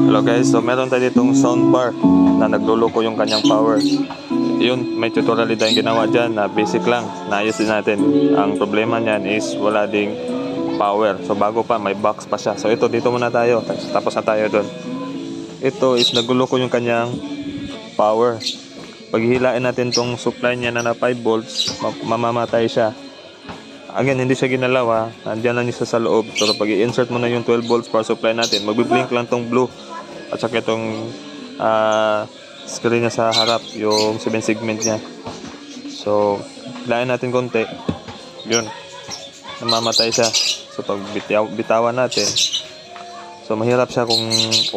Hello guys, so meron tayo ditong soundbar na nagluloko yung kanyang power. Yun, may tutorial din tayong ginawa dyan na basic lang, naayos din natin. Ang problema niyan is wala ding power. So bago pa, may box pa siya. So ito, dito muna tayo, tapos na tayo doon. Ito is nagluloko yung kanyang power. Paghihilain natin tong supply niya na 5 volts, mamamatay siya. Again, hindi siya ginalaw ha. Andiyan lang siya sa loob. So pag i-insert mo na yung 12 volts power supply natin, magbi-blink lang tong blue. At saka itong screen niya sa harap, yung 7 segment niya. So, hilain natin konti. Yun. Namamatay siya. So pag bitawan natin, so mahirap siya kung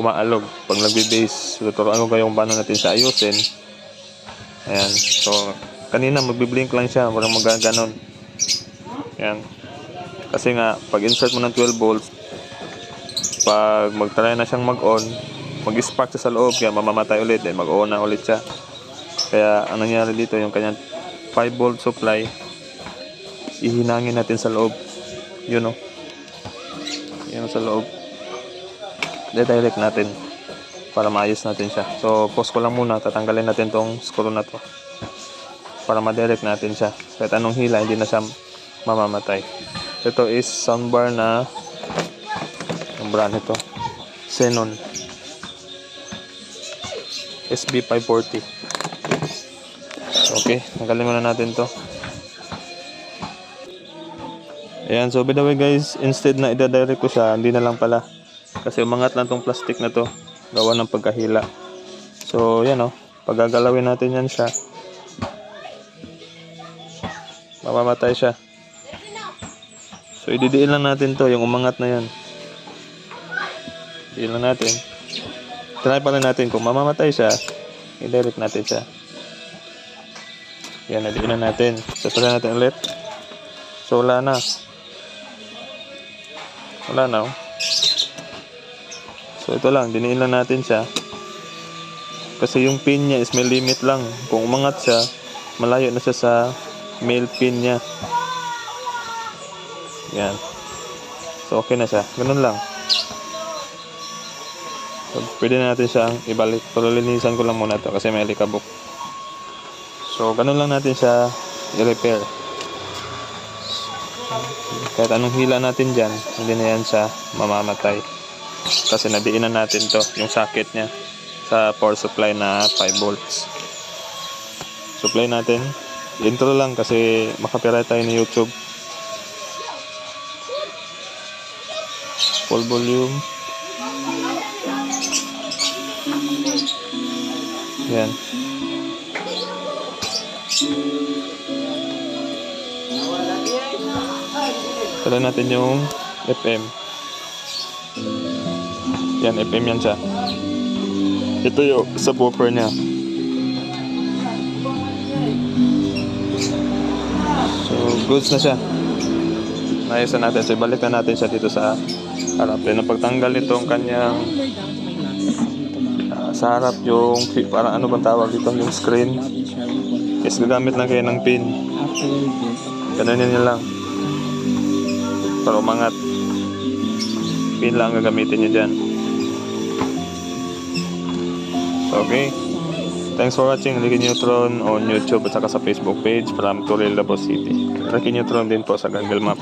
umaalog. Pag nagbe-base, tuturuan ko kayong paano natin siya ayusin. Ayan. So, kanina magbi-blink lang siya. Walang magaganon. Yan. Kasi nga, pag insert mo ng 12 volts, pag mag-try na siyang mag-on, mag-spark siya sa loob, kaya mamamatay ulit, then mag-on na ulit siya. Kaya, ang nangyari dito, yung kanyang 5 volt supply, ihinangin natin sa loob. Yun o. Yun sa loob. Direct natin para maayos natin siya. So, pause ko lang muna, tatanggalin natin tong screw na to para ma-direct natin siya. Kahit anong hila, hindi na siya mamamatay. Ito is soundbar na ang brand nito, Xenon SB540. Okay, tanggalin muna natin to. Ayan, so by the way guys, instead na ida-direct ko siya, hindi na lang pala. Kasi umangat lang tong plastic na to, gawa ng pagkahila. So yan o, pag gagalawin natin yan siya, mamamatay siya. So, ididiin lang natin to, yung umangat na yan. Idiin lang natin. Try pa rin natin kung mamamatay siya, i-direct natin siya. Yan, idiin na natin. So, try natin ulit. So, wala na. Wala na. So, ito lang, diniin lang natin siya. Kasi yung pin niya is may limit lang. Kung umangat siya, malayo na siya sa male pin niya. Yan. So, okay na siya. Ganun lang. So, pwede na natin siyang ibalik. Pero linisan ko lang muna ito kasi may alikabok. So, ganun lang natin siya i-repair. Kahit anong hila natin dyan, hindi na yan siya mamamatay. Kasi nadiinan natin to, yung socket niya sa power supply na 5 volts. Supply natin. Intro lang kasi makapirate tayo ni YouTube. Full volume. Yan. Tala natin yung FM. Yan, FM yan siya. Ito yung subwoofer niya. So, goods na siya. Naayos na natin. So, ibalik na natin siya dito sa harap. Then, pagtanggal nitong kanyang sa harap yung parang ano bang tawag dito, yung screen is gagamit lang kayo ng pin. Ganun nyo lang para umangat. Pin lang gagamitin nyo dyan. Okay, thanks for watching Ricky Neutron on YouTube at saka sa Facebook page from Toril, Davao City. Ricky Neutron din po sa Google Map.